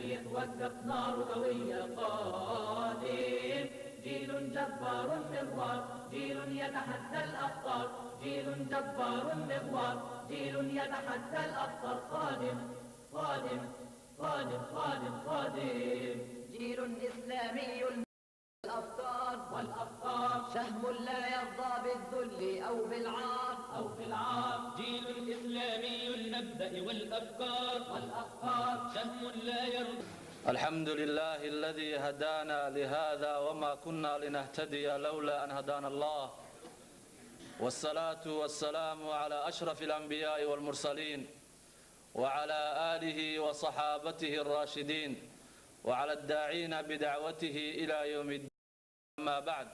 يتوقف نار قوية قادم، جيل جبار مغوار، جيل يتحدى الأخطار، جيل جبار مغوار، جيل يتحدى الأخطار، قادم قادم قادم قادم قادم، جيل إسلامي والأفكار شهم لا يرضى بالذل أو بالعار جيل إسلامي المبدأ والأفكار شهم لا يرضى. الحمد لله الذي هدانا لهذا وما كنا لنهتدي لولا أن هدانا الله، والصلاة والسلام على أشرف الأنبياء والمرسلين وعلى آله وصحابته الراشدين وعلى الداعين بدعوته إلى يوم الدين. أما بعد،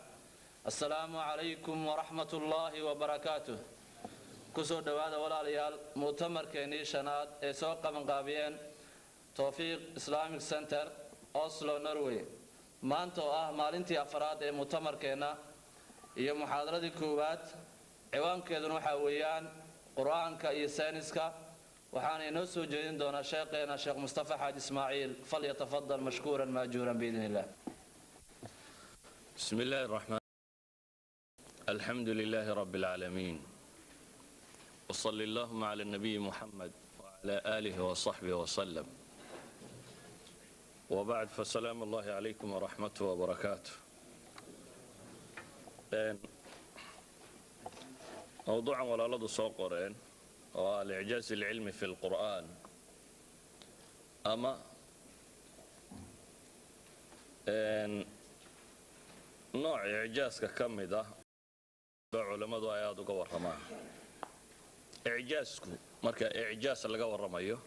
السلام عليكم ورحمة الله وبركاته. kusoo dhawaada walaalayaal mu'tamarkeenii shanaad ee soo qabanqaabiyeen tawfiiq islamic center Oslo, Norway. maanta oo ah maalintii afraad ee mu'tamarkeena iyo muxaadaradii koowaad, ciwaankeeduna waxa weeyaan quraanka iyo sayniska. waxaana inoo soo jeedin doonaa sheekheena Sheekh Mustafa Xaaji Ismaaciil. falyatafaddal mashkuuran maajuuran biidhnillah. بسم الله الرحمن الرحيم. الحمد لله رب العالمين، وصلى اللهم على النبي محمد وعلى آله وصحبه وسلم، وبعد، فسلام الله عليكم ورحمته وبركاته. موضوعا ولا لدو سوقرين والإعجاز العلمي في القرآن، أما نوع إعجاز كمدة علماء آيات وقورما. إعجازكم مركا إعجاز اللي قورما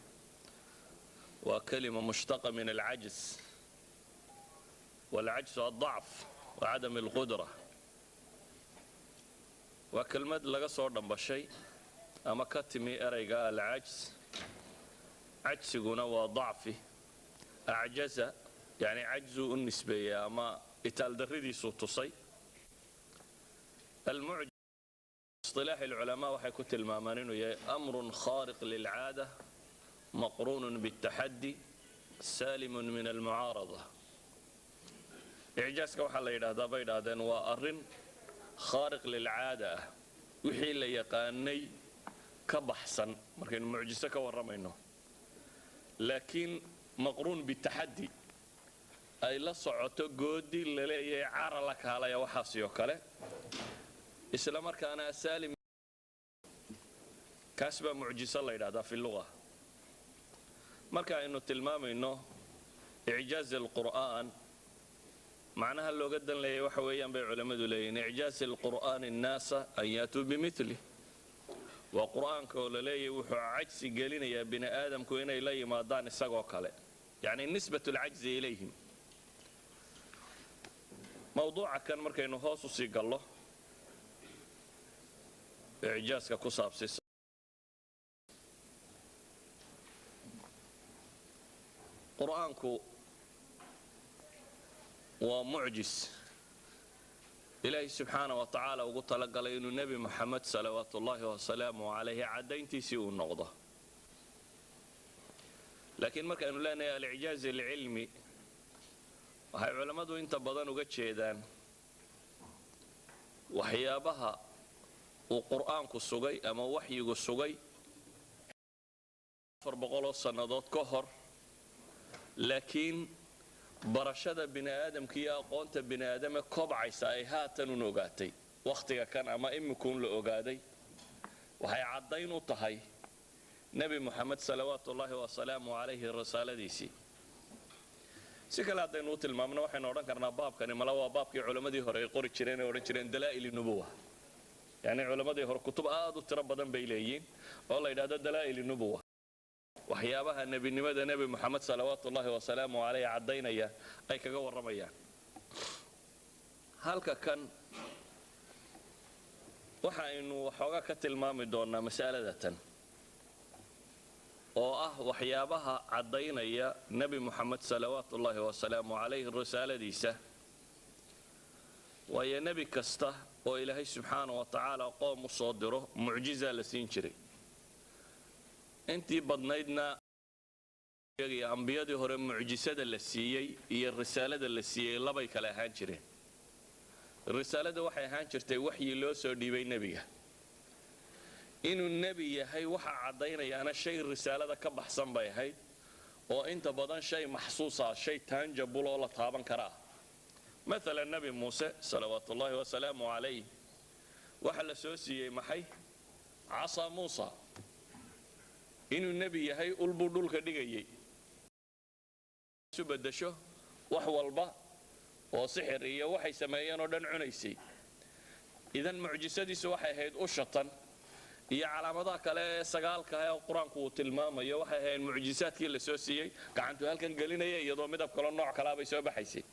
وكلمة مشتقة من العجز، والعجز الضعف وعدم القدرة. وكلمة لغا صورنا بشيء أما كتمي أريقا العجز، عجزنا وضعفي، أعجز يعني عجز النسبية، أما إتال دريدي صوتصي. المعجز اصطلاح العلماء وحيكون المامانين أمر خارق للعادة مقرون بالتحدي سالم من المعارضة. إعجازك وحلا يدهدا بيدهدان وأرن خارق للعادة وحي اللي يقاني كبحسن مركين معجزك ورمينه، لكن مقرون بالتحدي أي لا صعوته قودي اللي عار لك هلا يوحاسي وكله إسلام مركانا سالم كاسب معجزة الله يدهدا في اللغة. marka inuu tilmaamayno إعجاز القرآن معناها لو قد لي waxa weeyaan bay culimadu leeyihiin إعجاز القرآن الناس أن يأتوا بمثله. وقرآنك oo leeyahay wuxuu cajsi gelinayaa bini aadamku inay la yimaadaan isagoo kale، يعني نسبة العجز إليهم. موضوعا كان markaynu hoos u sii gallo إعجازka ku saabsan قرآنكو ومعجز. إلهي سبحانه وتعالى وقلت لك إنه النبي محمد صلوات الله وسلامه عليه عدينتي سيء النقضة. لكن ما كانوا لنا الإعجاز العلمي وهي علماء انت بدن وقت شيدان وحيابها وقرآنكو السجي أما وحيكو السجي فربقوا السنوات كهر، لكن برشاد بني آدم كي أقونت بني آدم كبعي سايهات ونوجاتي وقتها كان أما يكون لأوجادي وهي عضين وطهي نبي محمد صلوات الله وسلامه عليه الرسالة ديسي سكلا عضين وط المامنا وحين وران كرنا باب كان ملاوا باب كي علماء دي هري قري تشرين ورجلين دلائل النبوة، يعني علماء دي هر كتب تربدا بيليين والله إذا دلائل النبوة waxyaabaha nebinimada nebi maxamed salawaatullaahi wasalaamu calayhi caddaynaya ay kaga warramayaan. halka kan waxaynu waxoogaa ka tilmaami doonaa mas'aladatan oo ah waxyaabaha caddaynaya nebi maxamed salawaatullaahi wasalaamu calayhi risaaladiisa. waayo nebi kasta oo ilaahay subxaanahu wa tacaala qoom u soo diro mucjiza la siin jiray. intii badnaydna ambiyadii hore mucjisada la siiyey iyo risaalada la siiyey labay kala ahaan jireen. risaalada waxay ahaan jirtay waxyi loo soo dhiibay nebiga. inuu nebi yahay waxa caddaynayaana shay risaalada ka baxsan bay ahayd oo inta badan shay maxsuusa, shay tangible oo la taaban karaa. مثلا نبي موسى صلوات الله وسلامه عليه وحل سوسي محي عصا موسى إنه النبي هي البدول كدقي سبدشه وحوالبا وسحر إياه وحي سمايان ودن عنيسي. إذا معجزة سوحي هيد أشطا هي على مضاك لا سقالك هاي القرآن قوة الماما يا وحي هاي المعجزات كي اللي سوسي كعنتو هالكن قالين يضو مدى بكل النوع كلابي سوى بحيسي.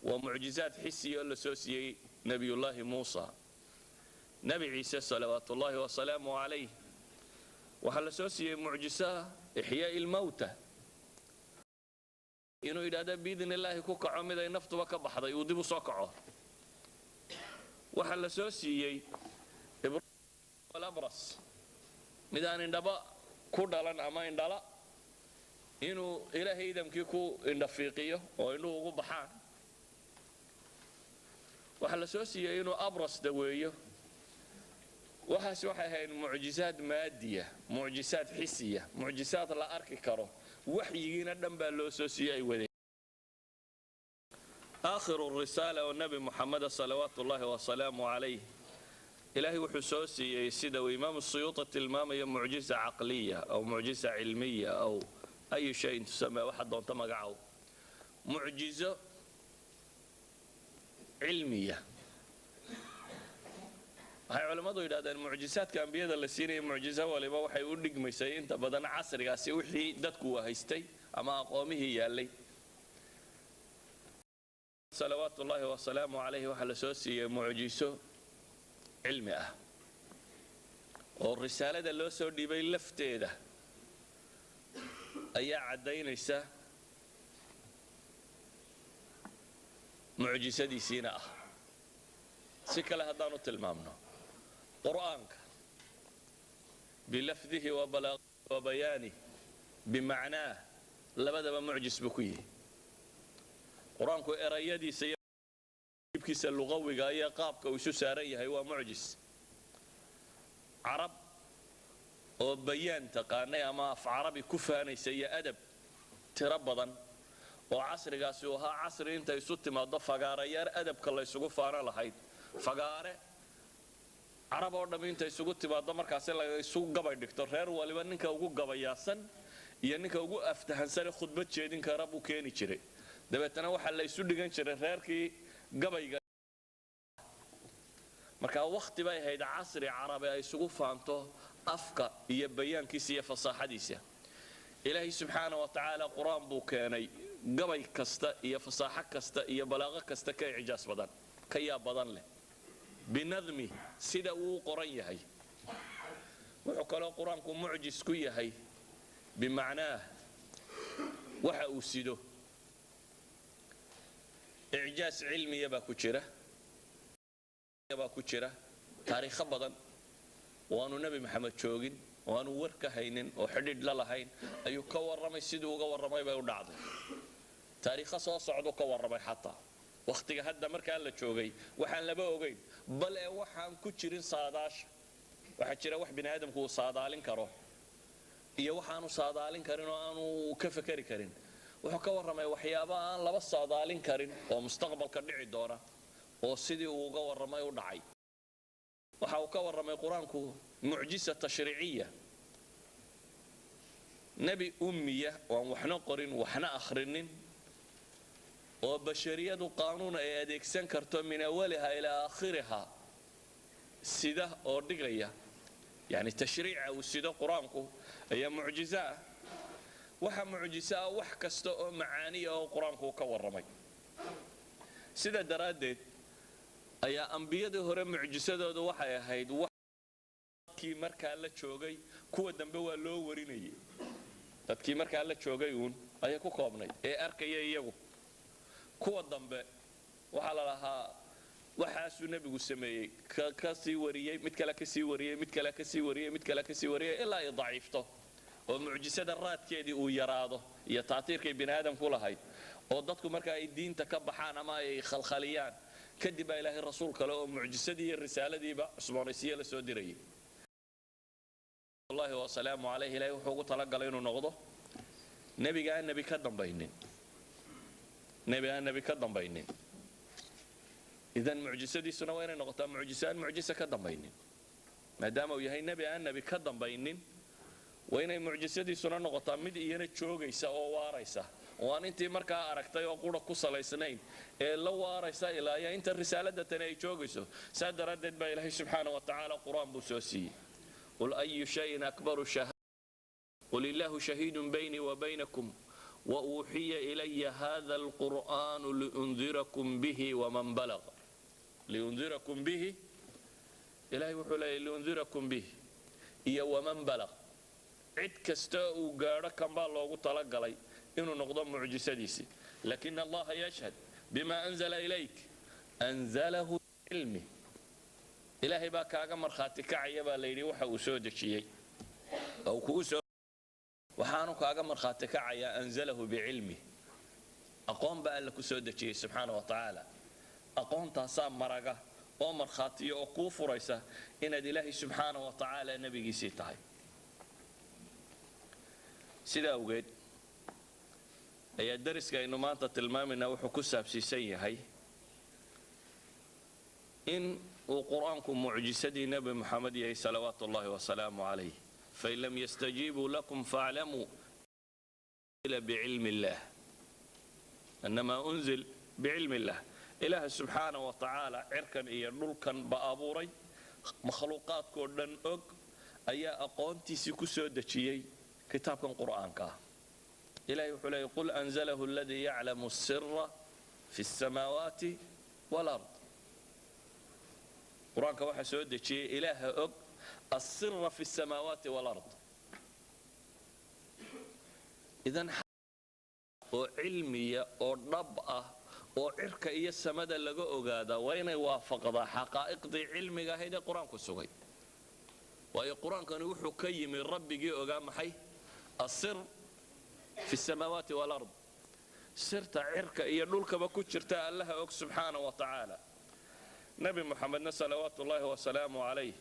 ومعجزات حسية لسوسي نبي الله موسى نبي عيسى صلوات الله وسلامه عليه وحل سوسي معجزة إحياء الموتى إنه إذا بإذن الله كوكا عمدا ينفط وكبحضا يوضب صقعه وحل سوسي إبراهيم والأبرص ميدان اندبا كودالا أما اندلا إنه إلهي إذا مكيكو اندفيقيه وإنه غبحان waxa la soo siiyay inuu abras daweeyo waxaas waxay ahayn mucjisaad maadiya mucjisaad xisiya mucjisaad la arki karo waxyigiina dhan baa loo soo siiyay waday آخر الرسالة والنبي محمد صلوات الله وسلامه عليه إلهي wuxuu siiyay sida imaam السيوطي tilmaamay mucjiza عقلية أو معجزة علمية أو أي شيء تسمى واحد doonta magacaw معجزة علمية. هاي علماء يدادن المعجزات كان بيد اللي معجزة ولما وحي ودق ميسي انت بدن عصر قاسي وحي ددكو وهيستي اما قومه يالي صلوات الله وسلامه عليه وحل سوسي معجزة علمية والرسالة دا لو سو ديبي لفتي ده ايا عدينيسا معجزة سيناء سكلا هدانو تلمامنا قرآنك بلفظه وبلاغه وبيانه بمعناه لبدا معجز بكيه قرآنك إرايدي سيبكيس اللغوي قايا قابك وشو ساريه هو معجز عرب وبيان تقاني أما في عربي كفاني سي أدب تربضا وعصرigaasi uu ahaa casri inta isu timaado fagaarayaar adabka la isugu faana lahayd fagaare arab oo dham inta isugu timaado markaas la isugu gabay dhigto reer waliba ninka ugu gabayaasan iyo ninka ugu aftahansan khudbad jeedin kara buu keeni jiray dabeetana waxa la isu dhigan jiray reerkii gabayga marka waqti bay ahayd casri carabi ay isugu faanto afka iyo bayaankiisa iyo fasaaxadiisa ilaahi subhanahu wa ta'ala quraan buu keenay gabay kasta iyo fasaaxa kasta iyo balaaqa kasta ka ijaas badan ka yaa badan leh binadmi sida uu qoran yahay wuxuu kale quraanku mucjiz ku yahay bimaanaa waxa uu sido ijaas cilmiya ba ku jira taariikh badan waanu nabi maxamed joogin waanu warka haynin oo xidid la lahayn ayuu ka waramay sidii uga waramay bay u dhacday taariikha soo socdo ka waramay xataa waqtiga hadda marka la joogay waxaan laba ogeyn bal ee waxaan ku jirin saadaash waxa jira wax bini aadamku uu saadaalin karo iyo waxaanu saadaalin karin oo aanu ka fakari karin wuxuu ka waramay waxyaabo aan laba saadaalin karin oo mustaqbalka dhici doona oo sidii uu uga waramay u dhacay waxa uu ka waramay quraanku معجزة تشريعية نبي أمية وحنا قرن وحنا أخرنين وبشرية قانون أيديك سنكرتو من أولها إلى آخرها سيدة أو دقية يعني تشريع أو سيدة قرانكو هي معجزة وح معجزة وح كستو معاني أو قرانكو كورمي سيدة درادت أي أنبياء هره معجزة دو وحي هيد dadkii markaa la joogay kuwa dambe waa loo warinayay dadkii markaa la joogay ayaa ku koobnay ee arkaya iyagu kuwa dambe waxa la lahaa waxaasuu nabigu sameeyay ka sii wariyay mid kale ka sii wariyay mid kale ka sii wariyay mid kale ka sii wariyay ilaa ay daciifto oo mucjisada raadkeedii uu yaraado iyo taatiirkay bini aadamku lahayd oo dadku marka ay diinta ka baxaan ama ay khalkhaliyaan kadib baa ilaahay rasuul kale oo mucjisadii iyo risaaladiiba cusboonaysiye la soo dirayay wallahi wa salaamu alayhi ilaahay wuxuu ugu talagalay inuu noqdo nebiga aan nebi ka dambaynin idan mucjisadiisuna waa inay noqotaa mucjiso aan mucjiso ka dambaynin maadaama uu yahay nebi aan nebi ka dambaynin waa inay mucjisadiisuna noqotaa mid iyana joogaysa oo waaraysa oo aan intii markaa aragtay oo qura ku salaysnayn ee la waaraysa ilaa ya inta risaalada tan ay joogayso saa daraaddeed baa ilaahay subxaana wa tacaala qur-aan buu soo siiyey qul ayu shayin akbaru shahaada qul illahu shahiidun baynii wa baynakum وأوحي إلي هذا القرآن لأنذركم به ومن بلغ لأنذركم به إلهي وحولي لأنذركم به إيا ومن بلغ عد كستاء وقارة كم بالله طلق لي إنه نقضم معجسديسي لكن الله يشهد بما أنزل إليك أنزله علمه إلهي باك أغمر خاتك عيبا ليلي وحا أسود الشيء أو كوسو waxaanu kaaga markhaati kacayaa anzalahu bicilmi aqoon baa alla ku soo dejiyey subxaana wa tacaala aqoontaasaa maraga oo markhaatiyo oo kuu furaysa inaad ilaahay subxaana wa tacaala nebigiisii tahay sidaa awgeed ayaa dariska aynu maanta tilmaamaynaa wuxuu ku saabsiisan yahay in uu qur-aanku mucjisadii nebi moxamed yahay salawaatu ullahi wasalaamu calayh فإن لم يستجيبوا لكم فاعلموا بعلم الله أنما أنزل بعلم الله إله سبحانه وتعالى عركا إيا نلكا بأبوري مخلوقات كودن أق أيا أقونتي سيكسو دشيي كتاب القرآن كا إلهي وحلي قل أنزله الذي يعلم السر في السماوات والأرض قرآن كا واحد سو دشيي إله أق السر في السماوات والأرض إذن علمية أو نبأة أو عركة إيا السمد اللي أقادا وين يوافق ذا حقائق دي علمي هيدا قرآن كسوغي وأي قرآن كان يوحو كي من ربي جي أقام حي السر في السماوات والأرض سرت عركة إيا نولك بكتشرتا الله أك سبحانه وتعالى نبي محمد صلوات الله وسلامه عليه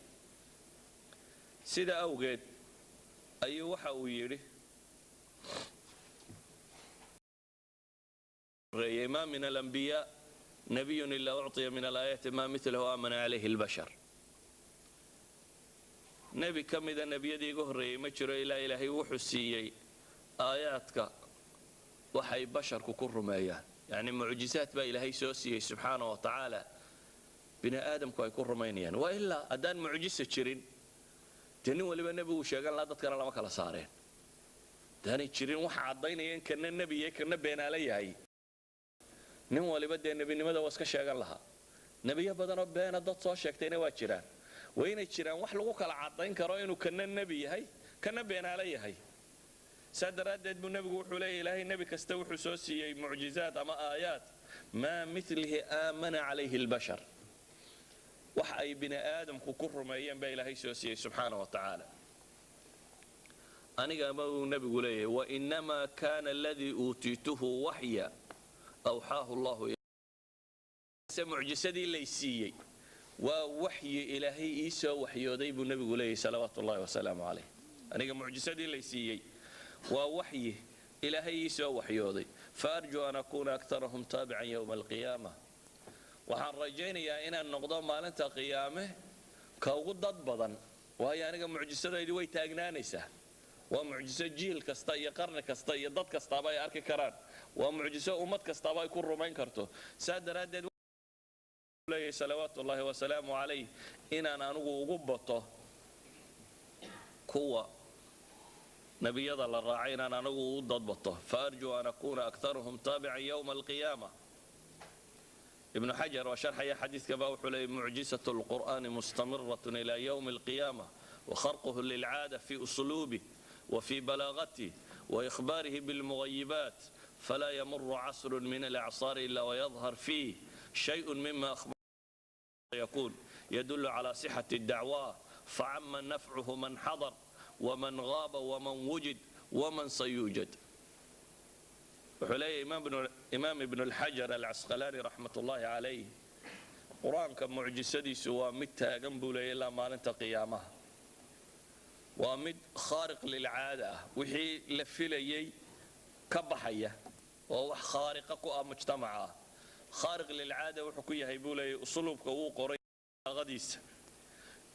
sida awgeed ayuu waxa uu yidhi ما من الأنبياء نبي إلا أعطي من الآيات ما مثله آمن عليه البشر نبي كم إذا نبي يدي قهري مجر إلى إلهي وحسيي آياتك وحي بشر ككر مايا يعني معجزات با إلهي سوسي سبحانه وتعالى بني آدم كوي كر ماينيان وإلا أدان معجزة شرين تاني ولبا النبي وشيغان لا ددكنا لما كلا سارين تاني جيرين waxa cadeynayeen kana nabiye kana beenalayay nin waliba de nabinimada waa iska sheegan laha nabiye badan oo been dad soo sheegtayna waa jiraan wayna jiraan wax lagu kala cadeyn karo inuu kana nabi yahay kana beenalayay sadaradeed buu nabigu wuxuu leeyahay ilaahay nabi kasta wuxuu soo siiyay mucjizaad ama aayaat ma mithlihi amana alayhi albashar waxa ay bini aadamku ku rumeeyeen baa ilaahay soo siiyay subxaanahu wa tacaala aniga ma uu nabigu leeyahay wa inama kana alladhi utituhu wahya awhaahu allah sa mucjisadii laysiiyay waa wahyi ilaahay isoo waxyooday buu nabigu leeyahay salawaatu ullahi wa salaamu alayhi aniga mucjisadii laysiiyay waa wahyi ilaahay isoo waxyooday faarju an akuna aktharahum taabi'an yawm alqiyamah waxaan rajaynayaa inaan noqdo maalinta qiyaame ka ugu dad badan waayo aniga mucjisadeedu way taagnaanaysaa waa mucjiso jiil kasta iyo qarni kasta iyo dad kasta ay arki karaan waa mucjiso ummad kasta ay ku rumayn karto saadaradeed leeyahay salawaatu ullahi wa salaamu alayhi inaan anigu ugu bato kuwa nabiyada la raacay inaan anigu u dad bato faarju an akuna aktharuhum taabi'an yawm alqiyamah ابن حجر وشرح يا حديث كما وحلي معجزة القرآن مستمرة إلى يوم القيامة وخرقه للعادة في أسلوبه وفي بلاغته وإخباره بالمغيبات فلا يمر عصر من الأعصار إلا ويظهر فيه شيء مما أخبر يكون يدل على صحة الدعوة فعم نفعه من حضر ومن غاب ومن وجد ومن سيوجد. وحلي إمام ابن الحجر العسقلاني رحمة الله عليه قرآن كمعجزة سوى متى جنبه إلا ما أنت قيامه ومد خارق للعادة وحي لفلي كبحية وهو خارق مجتمعه خارق للعادة وحكيه يقول أسلوبك وقري غديس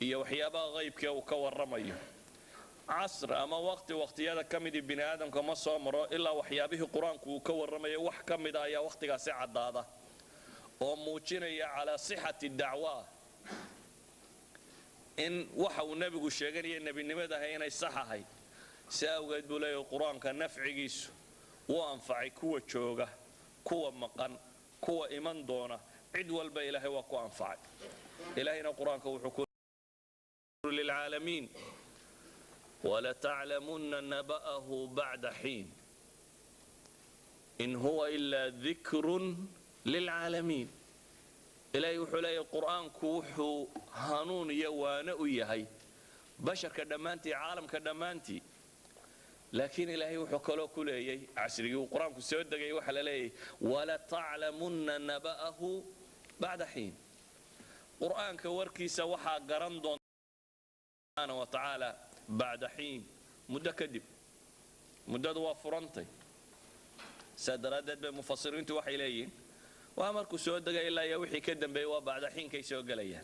هي وحيابا غيبك وكورميه عصر أما وقت هذا كمدي بني آدم كما صامر إلا وحيابه قرآنك وكورميه وحكمد يا وقتك سعد هذا وموجينيا على صحة الدعوة إن وحو النبي الشيغاني النبي نمدا هينا الصحة ساوغد بولاي القرآن كنفع جيس وأنفعي كوة شوغة كوة مقن كوة إيمان دونة عدوال بإلهي وكوة أنفعي إلهينا القرآن كوحكو للعالمين ولتعلمن نبأه بعد حين إن هو إلا ذكر للعالمين إلهي وحلي القرآن كوحو هانون يوانا ويهي بشر كدمانتي عالم كدمانتي لكن إلهي وحكالو كلي عسري وقرآن كسود دقي وحل لي ولا تعلمن نبأه بعد حين قرآن كوركي سوحا قرندون سبحانه وتعالى بعد حين مدة كذب مدة وفرنتي سادردد بمفسرين توحي لي وأمركو سود دقي إلا يوحي كدن بيوا بعد حين كي سوق لي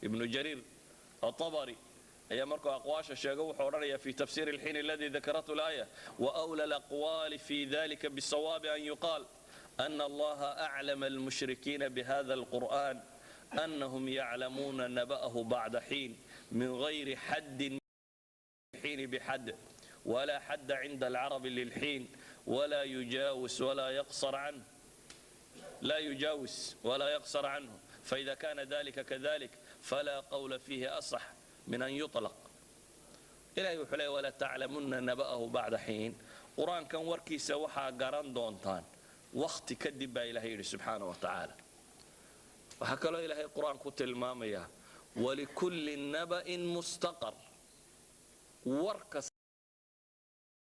ابن جرير الطبري أي مركو أقواش الشيخ حورانيا في تفسير الحين الذي ذكرته الآية وأولى الأقوال في ذلك بالصواب أن يقال أن الله أعلم المشركين بهذا القرآن أنهم يعلمون نبأه بعد حين من غير حد حين بحد ولا حد عند العرب للحين ولا يجاوز ولا يقصر عنه لا يجاوز ولا يقصر عنه فإذا كان ذلك كذلك فلا قول فيه أصح من أن يطلق إلهي وحلي ولا تعلمن نبأه بعد حين قرآن كان وركي سوحا قران دونتان وقت كذب إلهي سبحانه وتعالى وحكى له إلهي القرآن كتل المامية ولكل نبأ مستقر وركس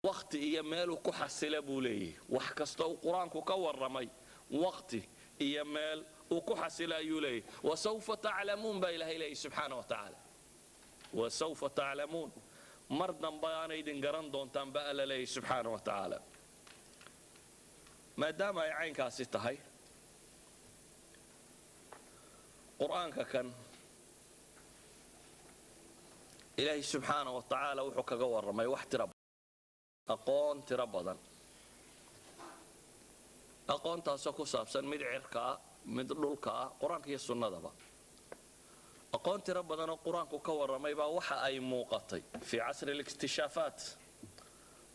وقت إيمال كحسل بوليه وحكستو قرآن كور رمي وقت إيمال وكحسل يوليه وسوف تعلمون بإلهي سبحانه وتعالى وسوف تعلمون مرضا بيان ايدن قران دونتان بقى لله سبحانه وتعالى ما دام اي عين كاسيتهاي قرآنك كان إلهي سبحانه وتعالى وحو كغا ورمay wax tira aqoon tira badan aqoontaas oo ku saabsan mid cirka mid dhulka quraanka iyo sunnadaba aqoon tira badan oo quraanku ka waramay baa waxa ay muuqatay fi casr al-iktishaafat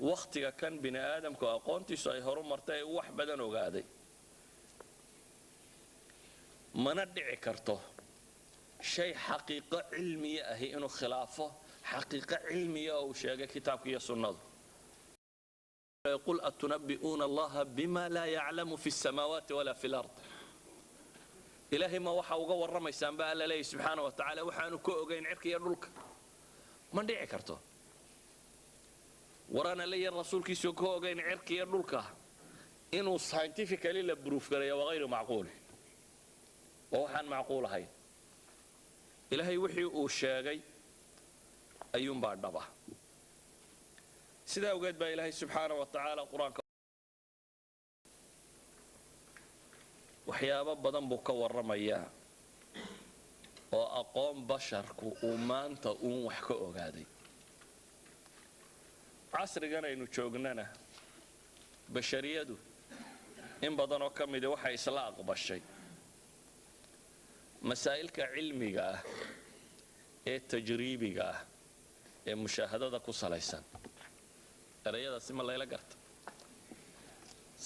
waqtiga kan bini aadamku aqoontiisu ay horumartay wax badan ogaaday mana dhici karto shay xaqiiqo cilmiye ah inuu khilaafo xaqiiqo cilmiye oo sheegay kitaabka iyo sunnadu يقول أتنبئون الله بما لا يعلم في السماوات ولا في الأرض إلهي ما وحا uga warramaysaan baa alla leeyahay subxaanahu wa ta'aala waxaanu ku ogeyn cirka iyo dhulka ma dhici karto warana leeyahay rasuulkiisu ku ogeyn cirka iyo dhulka inuu scientifically la proof gareeyo waa غير معقول waxaan macquul ahayn ilaahay wixii uu sheegay ayuun baa dhaba sidaa ogeed baa ilaahay subxaanahu wa ta'aala quraanka waxyaabo badan buu ka warramayaa oo aqoon basharku uu maanta uun wax ka ogaaday casrigan aynu joognana bashariyadu in badan oo ka mid ah waxay isla aqbashay masaa'ilka cilmiga ah ee tajriibiga ah ee mushaahadada ku salaysan erayada si ma layla garta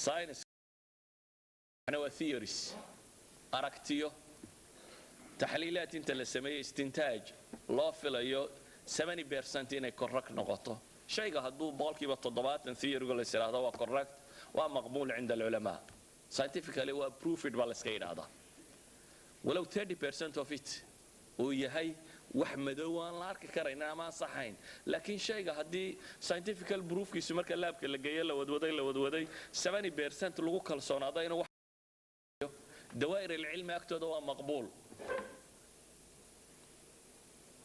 science أنا theories أركتيو تحليلات أنت اللي سميه استنتاج لا فيلايو 70% إنه correct نقطة شيء هدو بالكي بالتضباط theory يقول يصير هذا هو correct ومقبول عند العلماء scientifically هو proved بالسكيل هذا ولو 30% of it ويهي wax madow aan la arki karayna ama aan saxayn laakiin shayga haddii scientifical proofkiisu marka laabka la geeyo la wadwaday 70% lagu kalsoonaado inuu dawaa'ir ilcilmi agtooda waa maqbuul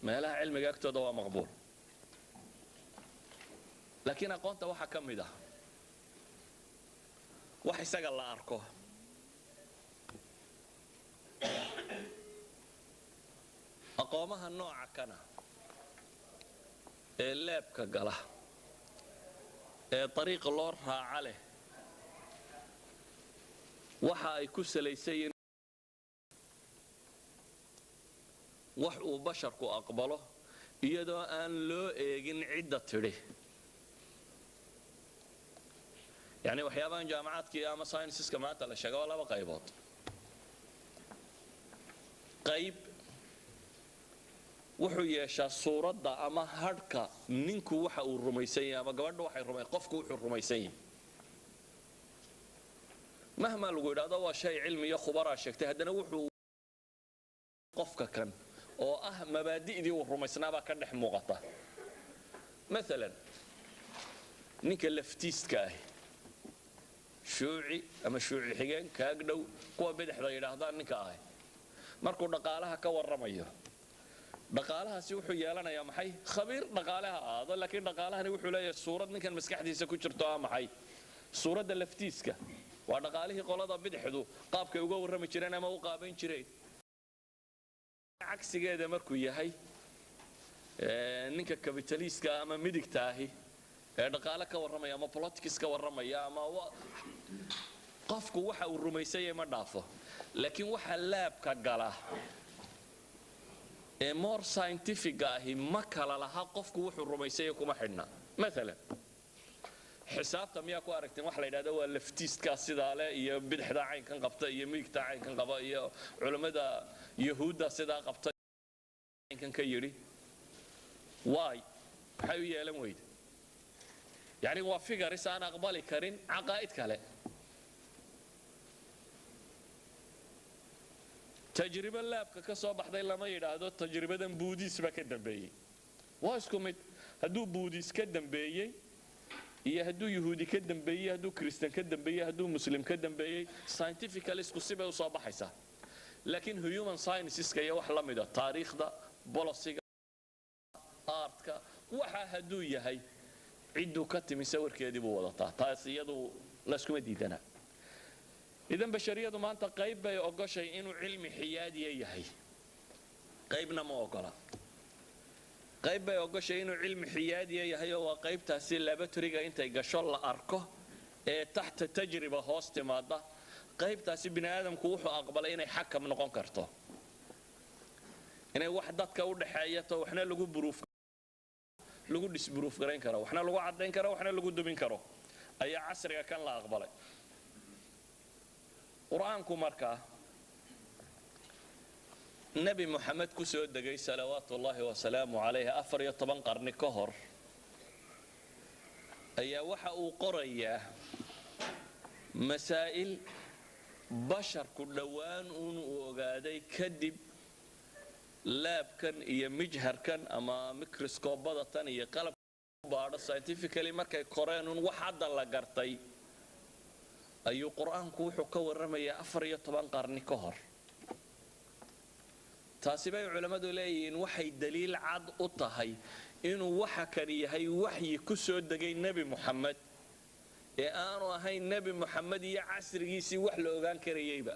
meelaha cilmiga agtooda waa maqbuul laakiin aqoonta waxa ka mid ah wax isaga la arko aqoomaha nooca kana ee laabka gala ee dariiqa loo raaca leh waxa ay ku salaysayiin wax uu basharku aqbalo iyadoo aan loo eegin cidda tidhi يعني waxyaabahan jaamacaadka ama scienceska maanta la sheego waa laba qaybood qayb wuxuu yeeshaa suuradda ama hadhka ninku waxa uu rumaysan yahay ama gabadha waxay rumaysan qofku wuxuu rumaysan yahay mahma lagu yiraahdo waa shay cilmi iyo khubara sheegtay haddana wuxuu qofka kan oo ah mabaadi'dii uu rumaysnaaba ka dhex muuqata مثلا ninka laftiiska ah shuuci ama shuuci xigeen kaag dhow kuwa bidixda yiraahdaan ninka ah markuu dhaqaalaha ka warramayo dhaqaalahaasi wuxuu yeelanayaa maxay khabiir dhaqaalaha aado laakiin dhaqaalahani wuxuu leeyahay suurad ninkan maskaxdiisa ku jirto ah maxay suuradda laftiiska waa dhaqaalihii qolada bidixdu qaabkay uga warrami jireen ama u qaaban jireen cagsigeeda markuu yahay ninka kapitaliska ama midigta ahi ee dhaqaale ka warramaya ama politics ka warramaya ama qofku waxa uu rumaysan yahay ma dhaafo laakiin waxa laabka gala ee more scientific ahi ma kala laha qofku wuxuu rumaysan yahay kuma xidhna مثلا xisaabta miyaa ku aragteen wax la yiraahdo waa laftiiska sidaa leh iyo bidixda caynkan qabta iyo midigta caynkan qaba iyo culimada yahuudda sidaa qabta caynkan ka yiri why maxay u yeelan weyde يعني هو فيجرس أنا أقبل كرين عقائد كله تجربة لاب كصوب حدا إلا ما يرادو تجربة دم بوديس بكدم بيجي واسكم هدو بوديس كدم بيجي هي هدو يهودي كدم بيجي هدو كريستيان كدم بيجي هدو مسلم كدم بيجي scientifically سكوسيبه وصوب حيسا لكن human sciences كي يوحلا ميدا تاريخ دا بوليسيكا آرتكا وحا هدو يهي عدو كتمي سوركيدي بو ودتا تاس iyadu la isku diidana idan bashariyadu maanta qayb bay ogashay inuu cilmi xiyaadiye yahay qaybna ma ogola qayb bay ogashay inuu cilmi xiyaadiye yahay oo waa qaybtaasi laboratoryga intay gasho la arko ee taxta tajriba hoos timaada qaybtaasi bini aadamku wuxuu aqbalay inay xakam noqon karto inay wax dadka u dhaxeeyato waxna lagu buruuf lagu disproof gareyn karo waxna lagu cadeyn karo waxna lagu dubin karo ayaa casriga kan la aqbalay quraanku marka nabi muhammad ku soo degay salawaatullaahi wa salaamu alayhi 14 qarni ka hor ayaa waxa uu qorayaa masaa'il basharku dhawaan uu ogaaday kadib laabkan iyo mijharkan ama microscope-badatan iyo qalab baadho scientifically markay koreen wax hadda la gartay ayuu quraanku wuxuu ka warramayaa 14 qarni ka hor taasi bay culimadu leeyihiin waxay daliil cad u tahay inuu waxa kan yahay waxyi ku soo degay nabi muhammad ee aanu ahayn nabi muhammad iyo casrigiisii wax la ogaan karayayba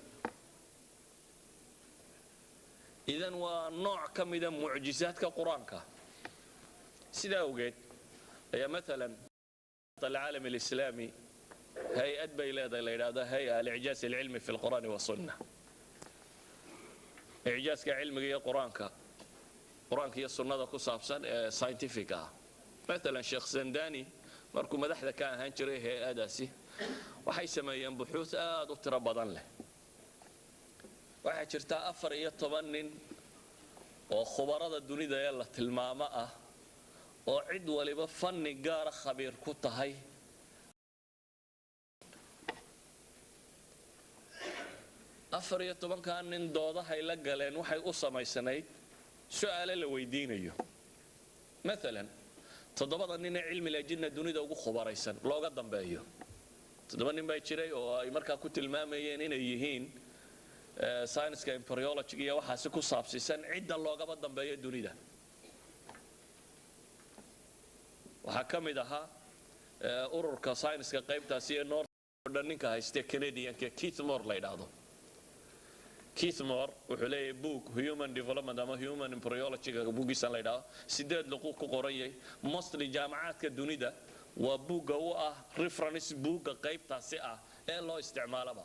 إذن ونوع كميدا معجزات كقرآن سيدا وجد هي مثلا العالم الإسلامي هيئة بيلاده هيئة الإعجاز العلمي في القرآن والسنة إعجاز كعلم هي قرآن هي السنة كصابسان ساينتيفيكا مثلا شيخ زنداني مركو مدحدا كان هنجري هيئة داسي وحيسما ينبحوث وتربضان له waxaa jirta 14 nin oo khubarada dunida ee la tilmaamo ah oo cid waliba fanni gaar ah khabiir ku tahay afar iyo tobanka nin doodahay la galeen waxay u samaysanayd su'aalo la weydiinayo مثلا toddobada nin ee cilmi laajinna dunida ugu khubaraysan looga dambeeyo toddoba nin baa jiray oo ay markaa ku tilmaamayeen inay yihiin science-ka embryology iyo waxaasi ku saabsiisan cidda loogaba dambeeyo dunida waxaa ka mid ahaa ururka science-ka qaybtaasi ee north ninka haysta Canadian-ka Keith Moore la yiraahdo Keith Moore wuxuu leeyahay book human development ama human embryology-ga buugiisa la yiraahdo sideed luqad ku qorayay mostly jaamacaadka dunida waa buugga u ah reference buugga qaybtaasi ah ee loo isticmaalaba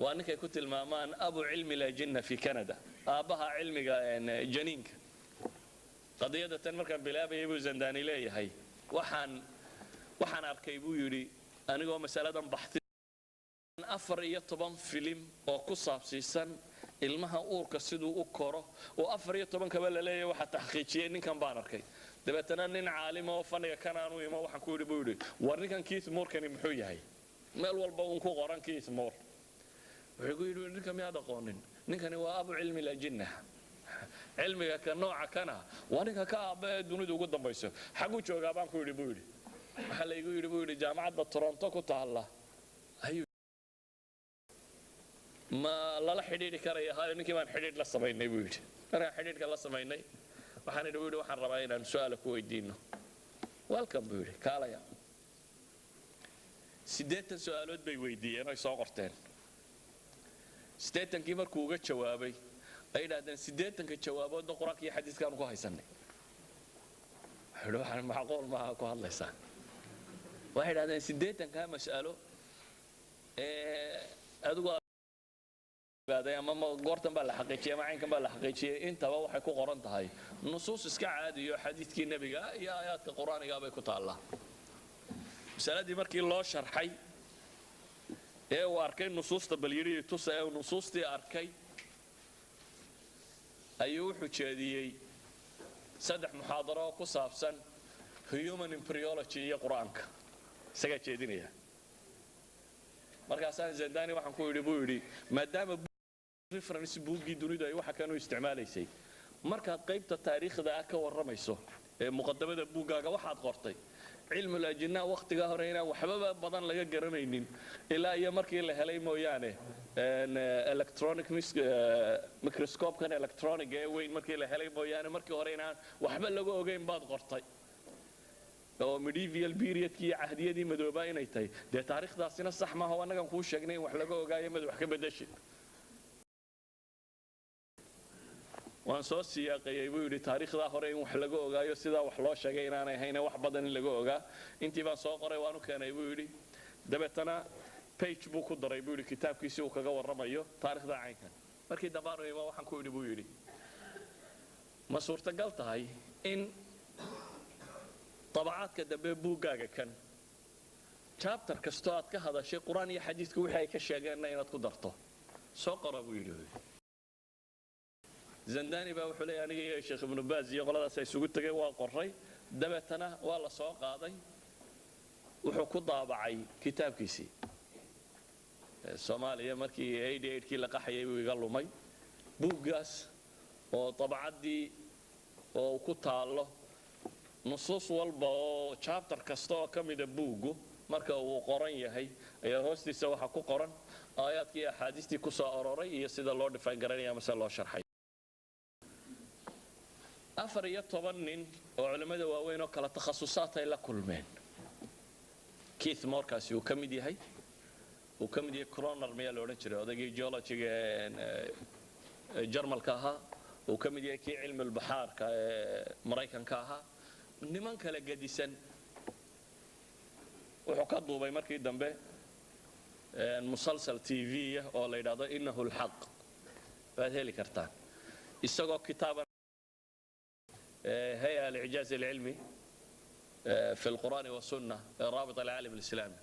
waa ninkay ku tilmaamaan abu cilmi laajinna fi Canada aabaha cilmiga janiinka qadiyada tan markaan bilaabayay buu Zandani leeyahay waxaan arkay buu yiri anigoo mas'aladan baxtay 14 filim oo ku saabsiisan ilmaha uurka siduu u koro oo 14 kaba la leeyahay waxa taxqiijiyay ninkan baan arkay dabeetana nin caalim oo faniga kan aanu imo waxaan ku yiri buu yiri war ninkan Keith Moore kan muxuu yahay meel walba uu ku qoran Keith Moore wuxuu ku yiri ninkan ma aqoonin ninkani waa abu cilmi laajinna cilmiga ka nooca kana waa ninka ka aaba dunida ugu dambayso xagu joogaa baan ku yiri buu yiri waxa la igu yiri buu yiri jaamacadda Toronto ku taala ayuu ma lala xidhiidhi karayaa ninkii baan xidhiidh la sameynay buu yiri markaan xidhiidhka la sameynay waxaan idhi buu waxaan rabaa inaan su'aal ku weydiino welcome buu yiri kaalaya 8 su'aalood bay weydiiyeen oo soo qorteen 8kii markuu uga jawaabay ay yiraahdeen 8ka jawaabood quraanka iyo xadiiskan ku haysanay waxaan macquul ma ku hadlaysaa waxay yiraahdeen 8ka mas'alo adigu ama goortan baa la xaqiijiyay macaankan baa la xaqiijiyay intaba waxay ku qoran tahay nusuus iska caadi iyo xadiiskii nabiga iyo aayaadka quraaniga bay ku taala masaladii markii loo sharxay ee uu arkay nusuusta balyiri tusay oo nusuustii arkay ayuu wuxuu jeediyay 3 muxaadaro ku saabsan human embryology iyo quraanka isaga jeedinaya markaas Zandani waxaan ku yiri buu yiri maadaama reference buuggii dunida ay waxa kanu isticmaalaysay markaad qaybta taariikhda ka waramayso ee muqaddamada buuggaaga waxaad qortay cilmi laajinna waqtiga hore inaan waxba badan laga garanaynin ilaa iyo markii la helay mooyaane electronic microscope kan electronic ee weyn markii la helay mooyaane markii hore inaan waxba laga ogeyn baad qortay oo medieval period-kii cahdiyadii madoobaa inay tahay dee taariikhdaasina sax ma aha anagan kuu sheegnay wax laga ogaayo mid wax ka bedeshay waan soo siyaaqayay buu yiri taariikhda hore in wax laga ogaayo sida wax loo sheegay inaanay hayna wax badan in laga ogaa intii baan soo qoray waan u keenay buu yiri dabeetana page buu ku daray buu yiri kitaabkiisa uu kaga waramayo taariikhda caynkan markii dambaanay waxaan ku yiri buu yiri ma suurtagal tahay in طبعات كدبه بوغاغا كان chapter kasto aad ka hadashay quraan iyo xadiiska wixii ay ka sheegeen inaad ku darto soo qoro buu yiri Zandani baa wuxuu leeyahay aniga iyo Sheekh Ibn Baaz iyo qoladaas ay isugu tagay waa qoray dabeetana waa la soo qaaday wuxuu ku daabacay kitaabkiisii Soomaaliya markii 88kii la qaxayay uu iga lumay buugaas oo طبعadii oo ku taalo nusuus walba oo chapter kasta oo kamida buugu marka uu qoran yahay ayaa hoostiisa waxa ku qoran aayaadkii axaadiistii ku soo aroray iyo sida loo define garanayo ama sida loo sharxay 14 nin oo culimada waaweyn oo kala takhasusaad ay la kulmeen Keith Moore kaasi uu kamid yahay Kroner meel la oran jiray odagii geology-ga Jarmalka ahaa uu kamid yahay kii cilmi al-bahaarka Mareykanka ahaa niman kala gadisan wuxuu ka duubay markii dambe musalsal TV oo la yiraahdo innahu al-haq baad heli kartaan isagoo kitaab هيئة الإعجاز العلمي في القرآن والسنة رابط العالم الإسلامي